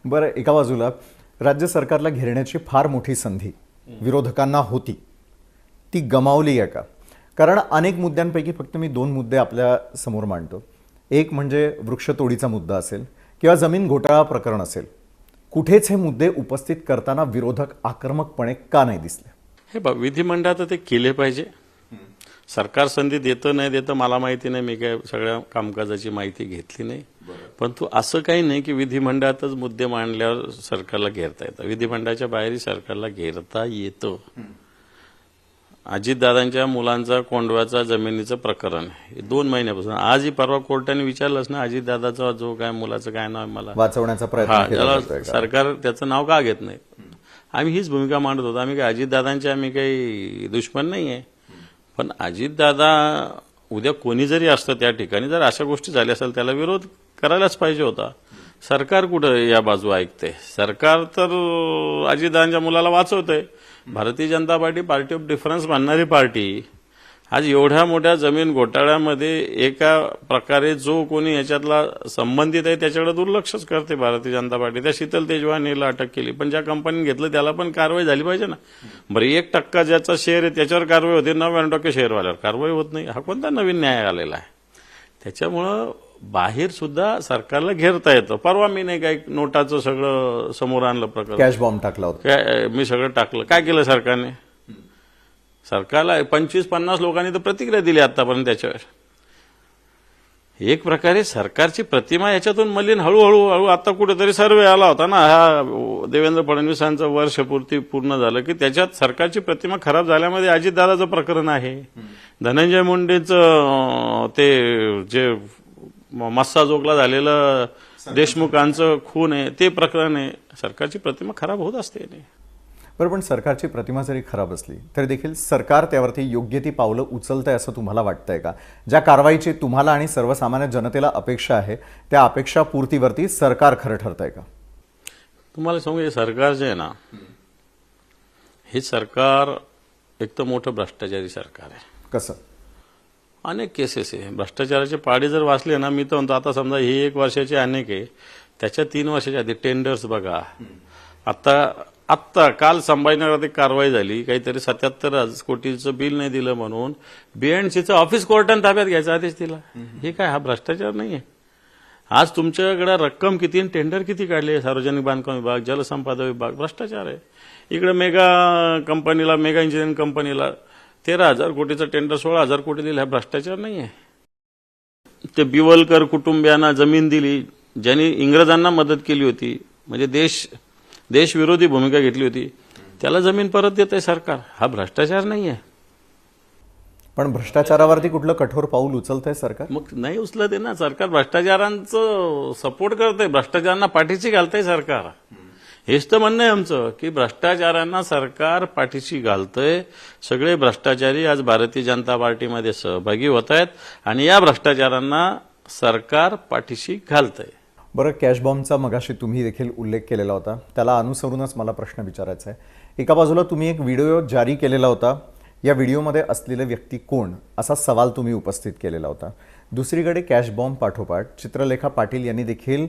बरं, एका बाजूला राज्य सरकारला घेरण्याची फार मोठी संधी विरोधकांना होती, ती गमावली आहे का? कारण अनेक मुद्द्यांपैकी फक्त मी 2 मुद्दे आपल्या समोर मांडतो. एक म्हणजे वृक्षतोडीचा मुद्दा असेल किंवा जमीन घोटाळा प्रकरण असेल. कुठेच हे मुद्दे उपस्थित करताना विरोधक आक्रमकपणे का नाही दिसले? हे विधिमंडळात ते केले पाहिजे. सरकार संधी देतं नाही देतं मला माहिती नाही, मी काय सगळ्या कामकाजाची माहिती घेतली नाही. परंतु असं काही नाही की विधिमंडळातच मुद्दे मांडल्यावर सरकारला घेरता येतं. विधिमंडळाच्या बाहेरही सरकारला घेरता येतं. अजितदादांच्या मुलांचा कोंडव्याचा जमिनीचं प्रकरण हे 2 महिन्यापासून आजही परवा कोर्टाने विचारलंच ना, अजितदादाचा जो काय मुलाचं काय नाव आहे मला वाचवण्याचा प्रयत्न केला जातोय का? सरकार त्याचं नाव का घेत नाही? आम्ही हीच भूमिका मांडत होतो. आम्ही काही अजितदादांचे आम्ही काही दुश्मन नाहीये. पण अजितदादा उद्या कोणी जरी असतं त्या ठिकाणी, जर अशा गोष्टी झाल्या असेल त्याला विरोध करायलाच पाहिजे होता. सरकार कुठं या बाजू ऐकते? सरकार तर अजितदादांच्या मुलाला वाचवतंय. Bharatiya Janata party of difference म्हणणारी party आज एवढ्या मोठ्या जमीन घोटाळ्यामध्ये एका प्रकारे जो कोणी याच्यातला संबंधित आहे त्याच्याकडे दुर्लक्षच करते भारतीय जनता पार्टी. त्या शीतल तेजवानीला अटक केली, पण ज्या कंपनीने घेतलं त्याला पण कारवाई झाली पाहिजे ना. बरं, 1% ज्याचा शेअर आहे त्याच्यावर कारवाई होते, 99% शेअरवाल्यावर कारवाई होत नाही. हा कोणता नवीन न्याय आलेला आहे? त्याच्यामुळं बाहेर सुद्धा सरकारला घेरता येतं. परवा मी नाही काय नोटाचं सगळं समोर आणलं प्रकरण, कॅश बॉम्ब टाकला होता. काय मी सगळं टाकलं. काय केलं सरकारने? सरकारला 25-50 लोकांनी तर प्रतिक्रिया दिली आतापर्यंत त्याच्यावर. एक प्रकारे सरकारची प्रतिमा याच्यातून मलिन हळूहळू आता कुठेतरी सर्वे आला होता ना, हा देवेंद्र फडणवीसांचं वर्षपूर्ती पूर्ण झालं की त्याच्यात सरकारची प्रतिमा खराब झाल्यामध्ये अजितदादाचं प्रकरण आहे. धनंजय मुंडेचं ते जे मस्साजोगला झालेलं देशमुखांचं खून आहे ते प्रकरण आहे. सरकारची प्रतिमा खराब होत असते. बरं, पण सरकारची प्रतिमा जरी खराब असली तरी देखील सरकार त्यावरती योग्य ती पावलं उचलतंय असं तुम्हाला वाटतंय का? ज्या कारवाईची तुम्हाला आणि सर्वसामान्य जनतेला अपेक्षा आहे त्या अपेक्षा पूर्तीवरती सरकार खरं ठरतंय का? तुम्हाला सांगू, हे सरकार जे आहे ना, हे सरकार एक तर मोठं भ्रष्टाचारी सरकार आहे. कसं? अनेक केसेस आहे भ्रष्टाचाराचे पाडे. जर वाचले ना, मी तर म्हणतो आता समजा ही 1 वर्षाची अनेक आहे, त्याच्या 3 वर्षाच्या आधी टेंडर्स बघा. आत्ता काल संभाजीनगरात एक कारवाई झाली, काहीतरी 77 कोटीचं बिल नाही दिलं म्हणून BNCचं ऑफिस कोर्टाने ताब्यात घ्यायचा आदेश दिला. हे काय, हा भ्रष्टाचार नाही आहे? आज तुमच्याकडे रक्कम किती, टेंडर किती काढले? सार्वजनिक बांधकाम विभाग, जलसंपदा विभाग, भ्रष्टाचार आहे. इकडे मेगा इंजिनिअरिंग कंपनीला 13,000 कोटीचं टेंडर 16,000 कोटी दिले. हा भ्रष्टाचार नाही आहे? ते बिवलकर कुटुंबियांना जमीन दिली, ज्यांनी इंग्रजांना मदत केली होती, म्हणजे देशविरोधी भूमिका घेतली होती, त्याला जमीन परत देत आहे सरकार. हा भ्रष्टाचार नाही आहे? पण भ्रष्टाचारावरती कुठलं कठोर पाऊल उचलतंय सरकार? मग नाही उचलत आहे ना. सरकार भ्रष्टाचारांचं सपोर्ट करतंय, भ्रष्टाचारांना पाठीशी घालतंय सरकार. हेच तर म्हणणं आहे आमचं की भ्रष्टाचारांना सरकार पाठीशी घालतंय. सगळे भ्रष्टाचारी आज भारतीय जनता पार्टीमध्ये सहभागी होत आहेत आणि या भ्रष्टाचारांना सरकार पाठीशी घालतंय. बरं, कॅश बॉम्बचा मगाशी तुम्ही देखील उल्लेख केलेला होता, त्याला अनुसरूनच मला प्रश्न विचारायचा आहे. एका बाजूला तुम्ही एक व्हिडिओ जारी केलेला होता, या व्हिडिओमध्ये असलेले व्यक्ती कोण असा सवाल तुम्ही उपस्थित केलेला होता. दुसरीकडे कॅश बॉम्ब पाठोपाठ चित्रलेखा पाटील यांनी देखील